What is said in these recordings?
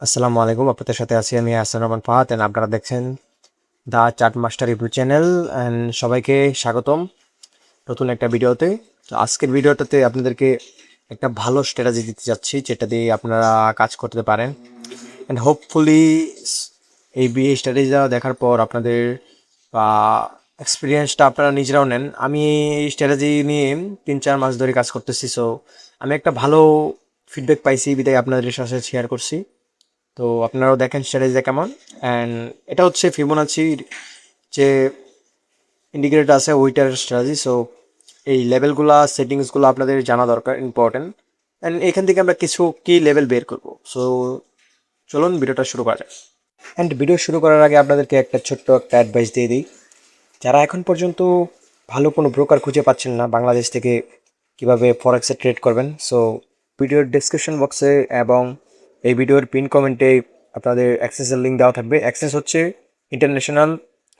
আসসালামু আলাইকুম, আপনাদের সাথে আছি আমি হাসান রহমান ফাহাদ এন্ড আপনারা দেখছেন the chart master YouTube channel and সবাইকে স্বাগতম নতুন একটা ভিডিওতে। তো আজকের ভিডিওটাতে আপনাদেরকে একটা ভালো স্ট্র্যাটেজি দিতে যাচ্ছি যেটা দিয়ে আপনারা কাজ করতে পারেন অ্যান্ড হোপফুলি এই স্ট্র্যাটেজিটা দেখার পর আপনাদের বা এক্সপিরিয়েন্সটা আপনারা নিজেরাও নেন। আমি এই স্ট্র্যাটেজি নিয়ে 3-4 মাস ধরে কাজ করতেছি, সো আমি একটা ভালো ফিডব্যাক পাইছি বিদায় আপনাদের সাথে শেয়ার করছি। তো আপনারাও দেখেন স্ট্র্যাটেজিটা কেমন। অ্যান্ড এটা হচ্ছে ফিবোনাচির যে ইন্ডিকেটর আছে ওইটার স্ট্র্যাটেজি। সো এই লেভেলগুলা সেটিংসগুলো আপনাদের জানা দরকার, ইম্পর্টেন্ট। অ্যান্ড এখান থেকে আমরা কিছু কি লেভেল বের করব। সো চলুন ভিডিওটা শুরু করা যাক। অ্যান্ড ভিডিও শুরু করার আগে আপনাদেরকে একটা ছোট্ট একটা অ্যাডভাইস দিয়ে দিই। যারা এখন পর্যন্ত ভালো কোনো ব্রোকার খুঁজে পাচ্ছেন না বাংলাদেশ থেকে কিভাবে ফরেক্সে ট্রেড করবেন, সো ভিডিওর ডেসক্রিপশন বক্সে এবং এই ভিডিওর পিন কমেন্টে আপনাদের অ্যাক্সেসের লিঙ্ক দেওয়া থাকবে। অ্যাক্সেস হচ্ছে ইন্টারন্যাশনাল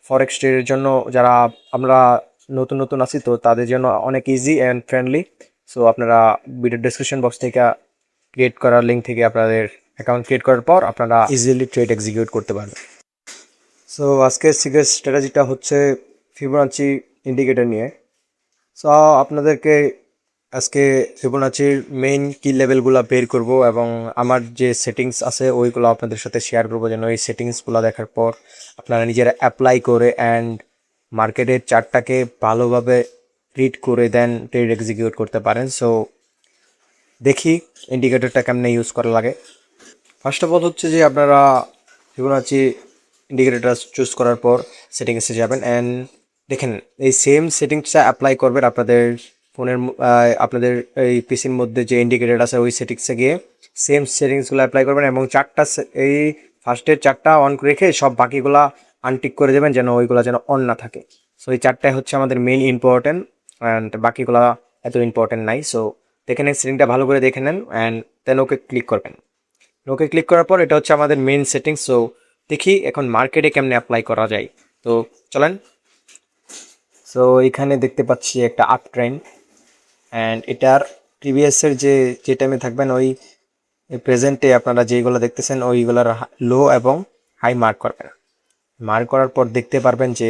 ফরেক্স ট্রেডের জন্য। যারা আমরা নতুন নতুন আছি তো তাদের জন্য অনেক ইজি অ্যান্ড ফ্রেন্ডলি। সো আপনারা ভিডিওর ডেসক্রিপশন বক্স থেকে ক্রিয়েট করার লিঙ্ক থেকে আপনাদের অ্যাকাউন্ট ক্রিয়েট করার পর আপনারা ইজিলি ট্রেড এক্সিকিউট করতে পারবেন। সো আজকের সিক্রেট স্ট্র্যাটেজিটা হচ্ছে ফিবোনাচি ইন্ডিকেটর নিয়ে। সো আপনাদেরকে আজকে ফিবোনাচির মেইন কি লেভেলগুলো বের করব এবং আমার যে সেটিংস আছে ওইগুলো আপনাদের সাথে শেয়ার করবো, যেন এই সেটিংসগুলো দেখার পর আপনারা নিজেরা অ্যাপ্লাই করে অ্যান্ড মার্কেটের চার্টটাকে ভালোভাবে রিড করে দেন ট্রেড এক্সিকিউট করতে পারেন। সো দেখি ইন্ডিকেটরটা কেমনে ইউজ করা লাগে। ফার্স্ট অফ অল হচ্ছে যে আপনারা ফিবোনাচি ইন্ডিকেটরটা চুজ করার পর সেটিংসে যাবেন অ্যান্ড দেখেন এই সেম সেটিংসটা অ্যাপ্লাই করবেন আপনাদের ফোনের আপনাদের এই পিসির মধ্যে যে ইন্ডিকেটর আছে ওই সেটিংসে গিয়ে সেম সেটিংসগুলো অ্যাপ্লাই করবেন এবং এই ফার্স্টের চারটা অন রেখে সব বাকিগুলা আনটিক করে দেবেন যেন ওইগুলো যেন অন না থাকে। সো এই চারটাই হচ্ছে আমাদের মেইন ইম্পর্টেন্ট অ্যান্ড বাকিগুলা এত ইম্পর্টেন্ট নাই। সো দেখে নেন, সেটিংটা ভালো করে দেখে নেন অ্যান্ড দেন ওকে ক্লিক করবেন। ওকে ক্লিক করার পর এটা হচ্ছে আমাদের মেইন সেটিংস। সো দেখি এখন মার্কেটে কেমনে অ্যাপ্লাই করা যায়। তো চলেন। সো এখানে দেখতে পাচ্ছি একটা আপ ট্রেন্ড অ্যান্ড এটার প্রিভিয়াসের যে টাইমে থাকবেন ওই প্রেজেন্টে আপনারা যেইগুলো দেখতেছেন ওইগুলোর লো এবং হাই মার্ক করবেন। মার্ক করার পর দেখতে পারবেন যে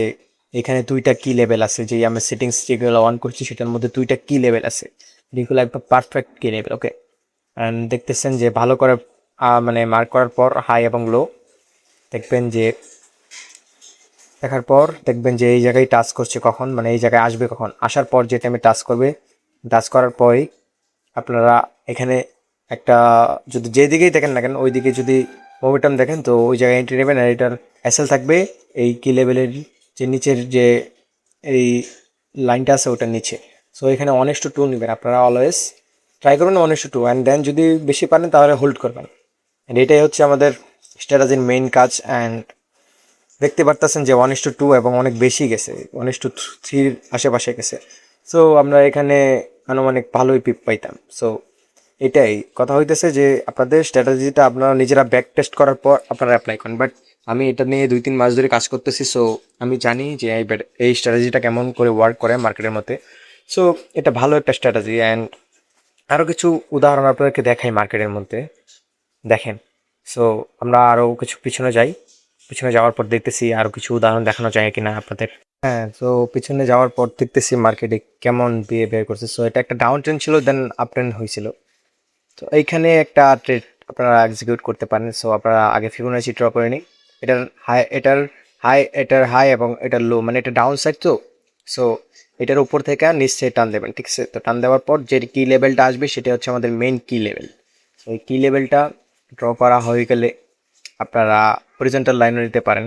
এখানে দুইটা কি লেভেল আছে, যে আমি সেটিংস যেগুলো অন করছি সেটার মধ্যে দুইটা কি লেভেল আছে, যেগুলো একদম পারফেক্ট কি লেভেল। ওকে, অ্যান্ড দেখতেছেন যে ভালো করে মানে মার্ক করার পর হাই এবং লো দেখবেন যে দেখার পর দেখবেন যে এই জায়গায় টাচ করছে কখন, মানে এই জায়গায় আসবে কখন, আসার পর যে টাইমে টাচ করবে, টাচ করার পরেই আপনারা এখানে একটা যদি যেদিকেই দেখেন না কেন ওই দিকে যদি মোমেন্টাম দেখেন তো ওই জায়গায় এন্ট্রি নেবেন। আর এটার এসএল থাকবে এই কি লেভেলের যে নিচের যে এই লাইনটা আছে ওটার নিচে। সো এখানে 1:2 নেবেন আপনারা, অলওয়েজ ট্রাই করবেন 1:2 অ্যান্ড দেন যদি বেশি পারেন তাহলে হোল্ড করবেন। অ্যান্ড এটাই হচ্ছে আমাদের স্ট্র্যাটেজির মেইন কাজ। অ্যান্ড দেখতে পারতেছেন যে 1:2 এবং অনেক বেশি গেছে, 1:3 আশেপাশে গেছে। সো আমরা এখানে আনুমানিক ভালোই পিপ পাইতাম। সো এটাই কথা হইতেছে যে আপনাদের স্ট্র্যাটেজিটা আপনারা নিজেরা ব্যাক টেস্ট করার পর আপনারা অ্যাপ্লাই করেন। বাট আমি এটা নিয়ে 2-3 মাস ধরে কাজ করতেছি, সো আমি জানি যে এই স্ট্র্যাটেজিটা কেমন করে ওয়ার্ক করে মার্কেটের মধ্যে। সো এটা ভালো একটা স্ট্র্যাটেজি। অ্যান্ড আরও কিছু উদাহরণ আপনাদেরকে দেখাই মার্কেটের মধ্যে, দেখেন। সো আমরা আরও কিছু পিছনে যাই, পিছনে যাওয়ার পর দেখতেছি আরও কিছু উদাহরণ দেখানো যায় কিনা আপনাদের। হ্যাঁ, তো পিছনে যাওয়ার পর দেখতেছি মার্কেটে কেমন বিহেভিয়ার করছে। সো এটা একটা ডাউন ট্রেন্ড ছিল, দেন আপ ট্রেন্ড হয়েছিল। তো এইখানে একটা ট্রেড আপনারা এক্সিকিউট করতে পারেন। সো আপনারা আগে ফিবোনাচি ড্র করে নিই। এটার হাই এবং এটার লো, মানে এটা ডাউন সাইড। তো সো এটার উপর থেকে নিচে টান দেবেন, ঠিক আছে? তো টান দেওয়ার পর যে কি লেভেলটা আসবে সেটা হচ্ছে আমাদের মেইন কি লেভেল। তো এই কি লেভেলটা ড্র করা হয়ে গেলে আপনারা হরিজন্টাল লাইনও নিতে পারেন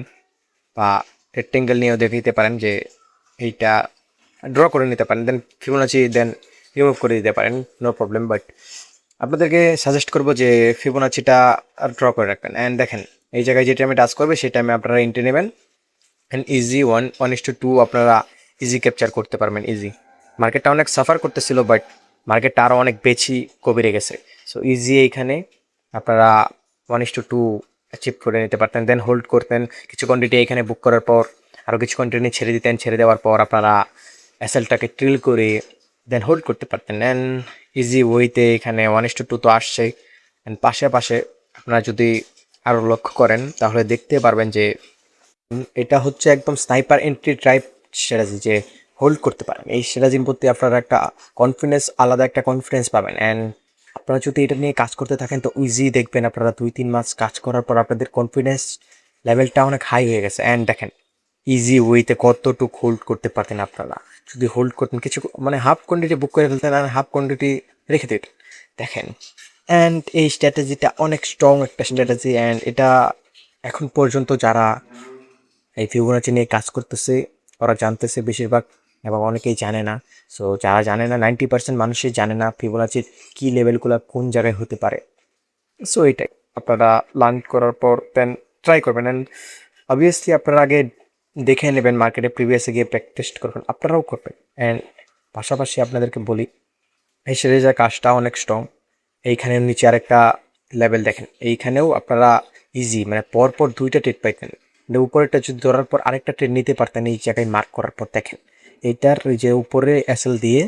বা রেক্টেঙ্গেল নিয়েও দেখে নিতে পারেন যে এইটা ড্র করে নিতে পারেন, দেন ফিবোনাচি দেন রিমুভ করে দিতে পারেন, নো প্রবলেম। বাট আপনাদেরকে সাজেস্ট করবো যে ফিবোনাচিটা ড্র করে রাখবেন। অ্যান্ড দেখেন এই জায়গায় যে টাইমে টাচ করবে সেই টাইমে আপনারা এন্ট্রি নেবেন অ্যান্ড ইজি 1:2 আপনারা ইজি ক্যাপচার করতে পারবেন ইজি। মার্কেটটা অনেক সাফার করতেছিল বাট মার্কেটটা আরও অনেক বেশি কবিরে গেছে। সো ইজি এইখানে আপনারা 1:2 অ্যাচিভ করে নিতে পারতেন, দেন হোল্ড করতেন কিছু কোয়ান্টিটি এখানে বুক করার পর আরও কিছু কোয়ান্টিটি ছেড়ে দিতেন, ছেড়ে দেওয়ার পর আপনারা এসএলটাকে ট্রিল করে দেন হোল্ড করতে পারতেন। অ্যান্ড ইজি ওয়েতে এখানে 1:2 তো আসছে। অ্যান্ড পাশে আপনারা যদি আরও লক্ষ্য করেন তাহলে দেখতে পারবেন যে এটা হচ্ছে একদম স্নাইপার এন্ট্রি টাইপ স্ট্র্যাটেজি, যে হোল্ড করতে পারেন। এই স্ট্র্যাটেজির প্রতি আপনারা একটা কনফিডেন্স, আলাদা একটা কনফিডেন্স পাবেন। অ্যান্ড আপনারা যদি এটা নিয়ে কাজ করতে থাকেন তো ইজি দেখবেন আপনারা 2-3 মাস কাজ করার পর আপনাদের কনফিডেন্স লেভেলটা অনেক হাই হয়ে গেছে। অ্যান্ড দেখেন ইজি ওয়েতে কতটুকু হোল্ড করতে পারতেন আপনারা যদি হোল্ড করতেন, কিছু মানে হাফ কোয়ান্টিটি বুক করে ফেলতেন আর হাফ কোয়ান্টিটি রেখে দিতেন। দেখেন, অ্যান্ড এই স্ট্র্যাটেজিটা অনেক স্ট্রং একটা স্ট্র্যাটেজি। অ্যান্ড এটা এখন পর্যন্ত যারা এই ফিবোনাচি নিয়ে কাজ করতেছে ওরা জানতেছে বেশিরভাগ, এবং অনেকেই জানে না। সো যারা জানে না 90% মানুষই জানে না ফিবোনাচির কী লেভেলগুলো কোন জায়গায় হতে পারে। সো এটাই আপনারা লার্ন করার পর দেন ট্রাই করবেন। অ্যান্ড অবভিয়াসলি আপনারা আগে দেখে নেবেন, মার্কেটে প্রিভিয়াসে গিয়ে প্র্যাকটিস করবেন, আপনারাও করবেন। অ্যান্ড পাশাপাশি আপনাদেরকে বলি এই সিরিজের কাজটা অনেক স্ট্রং। এইখানে নিচে আরেকটা লেভেল দেখেন, এইখানেও আপনারা ইজি মানে পরপর 2টা ট্রেড পাইতেন, উপরেরটা যদি ধরার পর আরেকটা ট্রেড নিতে পারতেন এই জায়গায় মার্ক করার পর। দেখেন এইটার যে উপরে এসএল দিয়ে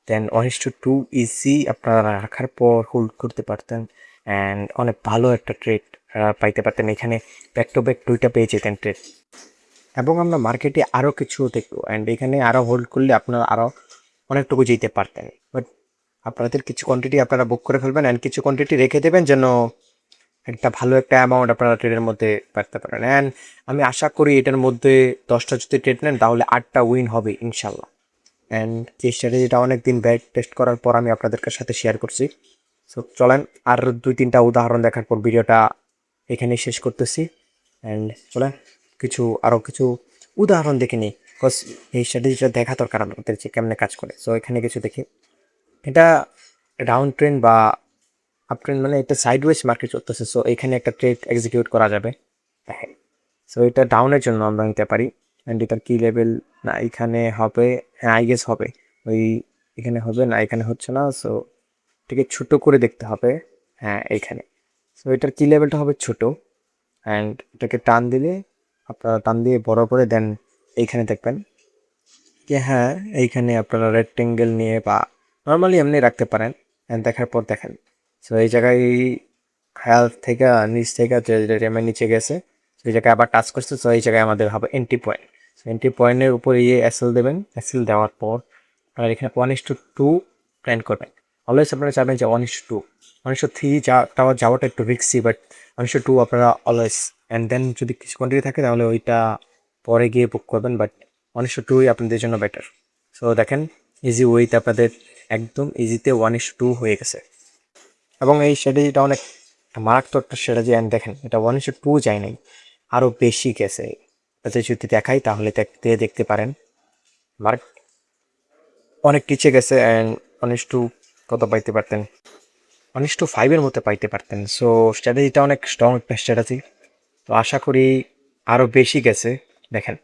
দেন 1:2 ইজি আপনারা রাখার পর হোল্ড করতে পারতেন। অ্যান্ড অনেক ভালো একটা ট্রেড পাইতে পারতেন, এখানে ব্যাক টু ব্যাক 2টা পেয়ে যেতেন ট্রেড। এবং আমরা মার্কেটে আরও কিছু দেখবো, অ্যান্ড এখানে আরও হোল্ড করলে আপনারা আরও অনেকটুকু যেতে পারতেন। বাট আপনাদের কিছু কোয়ান্টিটি আপনারা বুক করে ফেলবেন অ্যান্ড কিছু কোয়ান্টিটি রেখে দেবেন যেন একটা ভালো একটা অ্যামাউন্ট আপনারা ট্রেডের মধ্যে পারতে পারেন। অ্যান্ড আমি আশা করি এটার মধ্যে 10টা যদি ট্রেড নেন তাহলে 8টা উইন হবে ইনশাল্লাহ। অ্যান্ড যে স্ট্র্যাটেজিটা অনেক দিন ব্যাক টেস্ট করার পর আমি আপনাদের সাথে শেয়ার করছি। সো চলেন আর 2-3টা উদাহরণ দেখার পর ভিডিওটা এখানেই শেষ করতেছি। অ্যান্ড চলেন আরও কিছু উদাহরণ দেখে নিই, বিকজ এই স্ট্র্যাটেজিটা দেখা দরকার আমাদের যে কেমনে কাজ করে। সো এখানে কিছু দেখি, এটা ডাউন ট্রেন্ড বা আপ ট্রেন্ড, মানে এটা সাইডওয়েজ মার্কেট চলতেছে। সো এখানে একটা ট্রেড এক্সিকিউট করা যাবে। হ্যাঁ, সো এটা ডাউনের জন্য আমরা নিতে পারি। অ্যান্ড এটার কি লেভেল, না এখানে হবে, হ্যাঁ আই গেস হবে, ওই এখানে হবে না, এখানে হচ্ছে না। সো এটাকে ছোটো করে দেখতে হবে, হ্যাঁ এইখানে। সো এটার কি লেভেলটা হবে ছোট। অ্যান্ড এটাকে টান দিলে আপনারা টান দিয়ে বড় করে দেন এইখানে দেখবেন যে হ্যাঁ এইখানে আপনারা রেক্টেঙ্গেল নিয়ে বা নর্মালি এমনি রাখতে পারেন। অ্যান্ড দেখার পর দেখেন, সো এই জায়গায় হেলথ থেকে নিচ থেকে যে নিচে গেছে, সেই জায়গায় আবার টাচ করছে। সো এই জায়গায় আমাদের হবে এন্ট্রি পয়েন্ট। সো এন্ট্রি পয়েন্টের উপর এসএল দেবেন, এসএল দেওয়ার পর আপনারা এখানে 1:2 প্ল্যান করবেন। অলওয়েজ আপনারা চাইবেন যে 1:2, 1:3 যাওয়াটা একটু রিক্সি, বাট 1:2 আপনারা অলওয়েজ। অ্যান্ড দেন যদি কিছু কোয়ান্টিটি থাকে তাহলে ওইটা পরে গিয়ে বুক করবেন, বাট 1:2ই আপনাদের জন্য বেটার। সো দেখেন ইজি ওয়েতে আপনাদের একদম ইজিতে 1:2 হয়ে গেছে। এবং এই স্ট্র্যাটেজিটা অনেক মারাত্মক একটা স্ট্র্যাটেজি। অ্যান্ড দেখেন এটা 1:2 যায় নাই, আরও বেশি গেছে। এটাতে যদি দেখাই তাহলে দেখতে পারেন মার্ক অনেক নিচে গেছে। অ্যান্ড 1:2 কত পাইতে পারতেন, 1:5-এর মতো পাইতে পারতেন। সো স্ট্র্যাটেজিটা অনেক স্ট্রং একটা স্ট্র্যাটেজি। তো আশা করি আরও বেশি গেছে, দেখেন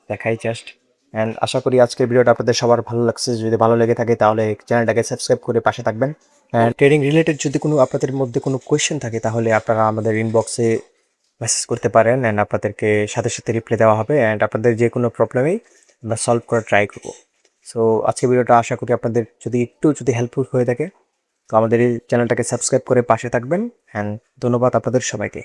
দেখাই জাস্ট। অ্যান্ড আশা করি আজকের ভিডিওটা আপনাদের সবার ভালো লাগছে। যদি ভালো লেগে থাকে তাহলে চ্যানেলটাকে সাবস্ক্রাইব করে পাশে থাকবেন। অ্যান্ড ট্রেডিং রিলেটেড যদি কোনো আপনাদের মধ্যে কোনো কোয়েশ্চেন থাকে তাহলে আপনারা আমাদের ইনবক্সে মেসেজ করতে পারেন। অ্যান্ড আপনাদেরকে সাথে সাথে রিপ্লাই দেওয়া হবে। অ্যান্ড আপনাদের যে কোনো প্রবলেমেই আমরা সলভ করার ট্রাই করবো। সো আজকের ভিডিওটা আশা করি আপনাদের যদি হেল্পফুল হয়ে থাকে তো আমাদের এই চ্যানেলটাকে সাবস্ক্রাইব করে পাশে থাকবেন। অ্যান্ড ধন্যবাদ আপনাদের সবাইকে।